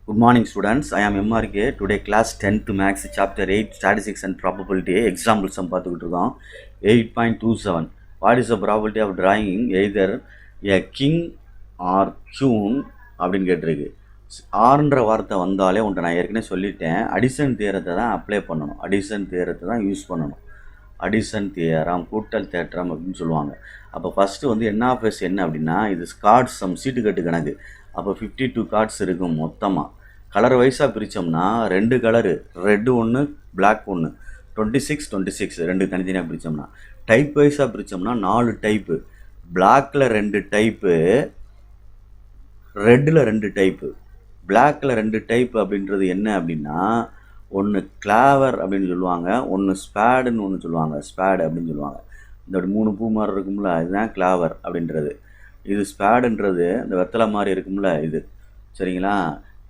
Good morning, students. I am MRK. Today, class 10th Max, chapter 8, Statistics and Probability. Example sum பார்த்துக்கிட்டு இருக்கோம். 8.27. What is the probability of drawing either a king or queen அப்படின்னு கேட்டிருக்கு. ஆறுன்ற வார்த்தை வந்தாலே உன்ட்ட நான் ஏற்கனவே சொல்லிட்டேன். அடிஷன் தியரத்தை தான் அப்ளை பண்ணணும். அடிஷன் தியரத்தை தான் யூஸ் பண்ணணும். அடிஷன் தியரம், கூட்டல் தேற்றம் அப்படின்னு சொல்லுவாங்க. அப்போ ஃபஸ்ட்டு வந்து என்ஆஃப்எஸ் என்ன அப்படின்னா, இது கார்ட்ஸ் சம் சீட்டுக்கட்டு கணக்கு. அப்போ 52 கார்ட்ஸ் இருக்கும் மொத்தமாக. கலர் வைஸாக பிரித்தோம்னா 2 கலரு, ரெட்டு ஒன்று, பிளாக் ஒன்று, 26 26 ரெண்டு தனித்தனியாக பிரித்தோம்னா. டைப் வைஸாக பிரித்தோம்னா 4 டைப்பு. பிளாக்கில் 2 டைப்பு, ரெட்டில் 2 டைப்பு. பிளாக்கில் 2 டைப் அப்படின்றது என்ன அப்படின்னா, ஒன்று கிளாவர் அப்படின்னு சொல்லுவாங்க, ஒன்று ஸ்பேடுன்னு ஒன்று சொல்லுவாங்க. ஸ்பேடு அப்படின்னு சொல்லுவாங்க. இந்த 3 பூ மாதிரி இருக்கும்ல, இதுதான் கிளாவர் அப்படின்றது. இது ஸ்பேடுன்றது இந்த வெத்தலை மாதிரி இருக்கும்ல இது, சரிங்களா?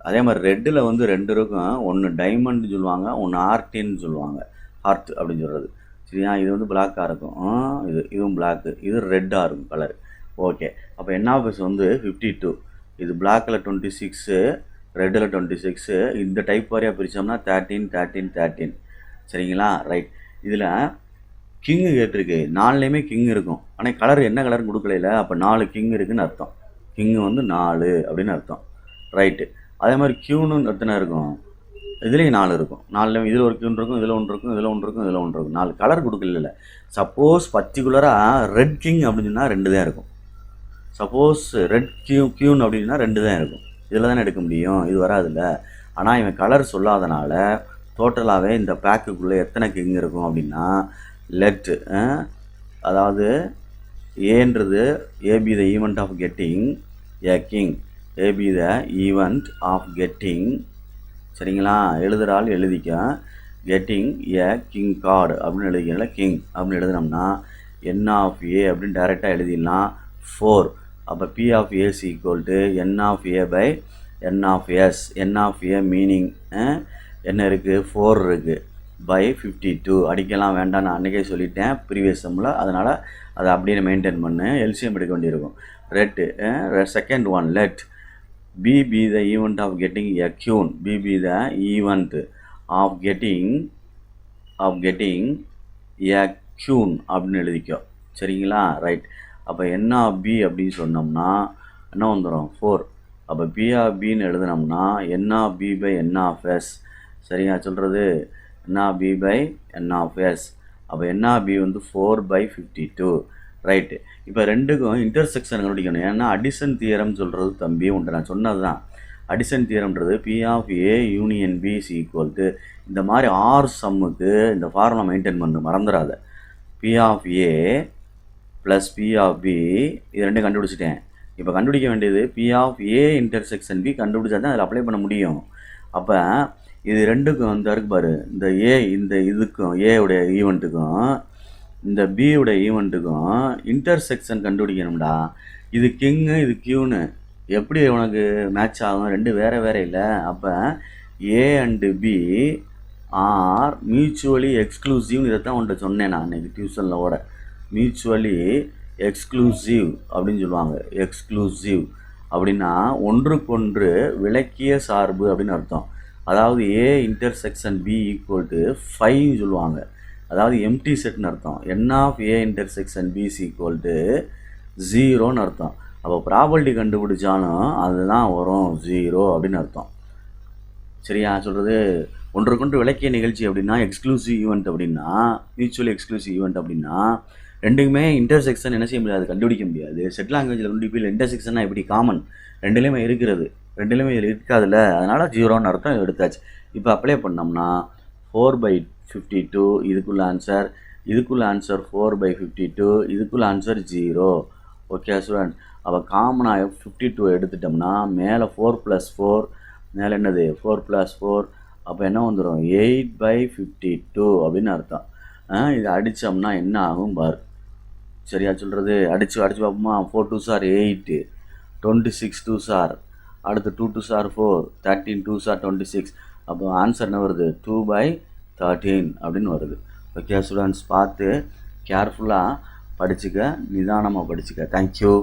அதே மாதிரி ரெட்டில் வந்து 2 இருக்கும். ஒன்று டைமண்ட்னு சொல்லுவாங்க, ஒன்று ஆர்டின்னு சொல்லுவாங்க. ஹார்ட் அப்படின்னு சொல்கிறது, சரியா? இது வந்து பிளாக்காக இருக்கும். இதுவும் பிளாக்கு, இது ரெட்டாக இருக்கும் கலர். ஓகே, அப்போ என்ஆஃப்எஸ் வந்து 52. இது பிளாக்கில் 26, ரெட்டில் 26. இந்த டைப் வாரியாக பிரித்தோம்னா 13 13 13, சரிங்களா? ரைட். இதில் கிங்கு கேட்டிருக்கு. 4லேயுமே கிங் இருக்கும். ஆனால் கலர் என்ன கலர்னு கொடுக்கல. அப்போ 4 கிங் இருக்குதுன்னு அர்த்தம். கிங்கு வந்து 4 அப்படின்னு அர்த்தம். ரைட்டு. அதே மாதிரி கியூன்னு எத்தனை இருக்கும்? இதுலேயும் 4 இருக்கும். 4லேயும் இதில் ஒரு கியூன் இருக்கும், இதில் ஒன்று இருக்கும், இதில் ஒன்று இருக்கும், இதில் ஒன்று இருக்கும். 4 கலர் கொடுக்கல. சப்போஸ் பர்டிகுலராக ரெட் கிங் அப்படின்னு சொன்னால் 2 தான் இருக்கும். சப்போஸ் ரெட் கியூன் அப்படின்னா 2 தான் இருக்கும். இதில் தானே எடுக்க முடியும், இது வராதுல்ல. ஆனால் இவன் கலர் சொல்லாதனால டோட்டலாகவே இந்த பேக்குக்குள்ளே எத்தனை கிங் இருக்கும் அப்படின்னா, லெட், அதாவது ஏன்றது A be the event of getting a king, A be the event of getting, சரிங்களா? எழுதுகிறாள் எழுதிக்க. கெட்டிங் ஏ கிங் கார்டு அப்படின்னு எழுதிக்கல, கிங் அப்படின்னு எழுதினோம்னா என் ஆஃப் ஏ அப்படின்னு டைரெக்டாக எழுதிடலாம். 4. அப்போ P of S equal to N of A by N of S. N of A meaning என்ன இருக்குது? 4 இருக்குது. பை 52. அடிக்கலாம் வேண்டாம், நான் அன்றைக்கே சொல்லிட்டேன் ப்ரீவியஸ் சம்மில். அதனால் அதை அப்படியே மெயின்டைன் பண்ணு. எல்சிஎம் எடுக்க வேண்டியிருக்கும். ரெட்டு second one, let B be the event of getting a queen. B be the event of getting a queen அப்படின்னு எழுதிக்கோ, சரிங்களா? ரைட். அப்போ என் ஆஃப் பி அப்படின்னு சொன்னோம்னா என்ன வந்துடும்? 4. அப்போ பி ஆஃப் பின்னு எழுதினோம்னா N of P by N of S, சரியா சொல்கிறது? N of P by N of S. அப்போ என் ஆஃப் பி வந்து 4/52. ரைட்டு. இப்போ ரெண்டுக்கும் இன்டர்செக்ஷன் கண்டுபிடிக்கணும். ஏன்னா அடிஷன் தியரம் சொல்கிறது தம்பி உண்டு, நான் சொன்னது தான். அடிஷன் தியரம்ன்றது P of A union B is equal to, இந்த மாதிரி ஆர் சம்முக்கு இந்த ஃபார்முலா மெயின்டைன் பண்ணு, மறந்துடாத. P of A plus P of B, இது ரெண்டும் கண்டுபிடிச்சிட்டேன். இப்போ கண்டுபிடிக்க வேண்டியது P of A intersection B. கண்டுபிடிச்சா தான் அதில் அப்ளை பண்ண முடியும். அப்போ இது ரெண்டுக்கும் வந்து இருக்கு பாரு, இந்த ஏ இந்த இதுக்கும் ஏவுடைய ஈவெண்ட்டுக்கும் இந்த பியுடைய ஈவெண்ட்டுக்கும் இன்டர்செக்ஷன் கண்டுபிடிக்கணும்டா. இது கிங்கு, இது கியூனு, எப்படி உனக்கு மேட்ச் ஆகும்? 2 வேறு வேறு இல்லை. அப்போ A and B are mutually எக்ஸ்க்ளூசிவ்னு இதைத்தான் உன்ட்ட சொன்னேன் நான் அன்றைக்கி டியூஷனில் ஓட. மியூச்சுவலி எக்ஸ்க்ளூசிவ் அப்படின்னு சொல்லுவாங்க. எக்ஸ்க்ளூசிவ் அப்படின்னா ஒன்றுக்கொன்று விலக்கிய சார்பு அப்படின்னு அர்த்தம். அதாவது A intersection B equal to 5 சொல்லுவாங்க. அதாவது எம்டி செட்னு அர்த்தம். N of A intersection B is equal to 0ன்னு அர்த்தம். அப்போ ப்ராபபிலிட்டி கண்டுபிடிச்சாலும் அதுதான் வரும் 0 அப்படின்னு அர்த்தம், சரியா சொல்கிறது? ஒன்றுக்கொன்று விளக்கிய நிகழ்ச்சி அப்படின்னா எக்ஸ்க்ளூசிவ் ஈவெண்ட், அப்படின்னா மியூச்சுவலி எக்ஸ்க்ளூசிவ் ஈவெண்ட் அப்படின்னா ரெண்டுக்குமே இன்டர்செக்ஷன் என்ன செய்ய முடியாது, கண்டுபிடிக்க முடியாது. செட் லாங்குவேஜில் கண்டுபிடிப்பில் இன்டர்செக்ஷன்னா எப்படி காமன், ரெண்டுலேயுமே இருக்கிறது, ரெண்டுலேயுமே இதில் இருக்காதுல்ல, அதனால் 0ன்னு அர்த்தம் எடுத்தாச்சு. இப்போ அப்ளை பண்ணோம்னா 4/52 இதுக்குள்ள ஆன்சர், இதுக்குள்ள ஆன்சர் 4/52, இதுக்குள்ள ஆன்சர் 0. Okay student. அப்போ காமனாக 52 எடுத்துட்டோம்னா மேலே 4 + 4, மேலே என்னது 4 + 4, அப்போ என்ன வந்துடும்? 8/52 அப்படின்னு அர்த்தம். இது அடித்தோம்னா என்ன ஆகும் பார், சரியா சொல்கிறது? அடித்து பார்ப்போமா? 4 2s are 8, 26 2s are, அடுத்து 2 2s are 4, 13 2s are 26. அப்போ ஆன்சர் என்ன வருது? 2/13 அப்படின்னு வருது. ஓகே ஸ்டூடெண்ட்ஸ், பார்த்து கேர்ஃபுல்லாக படிச்சுக்க, நிதானமாக படிச்சுக்க. தேங்க்யூ.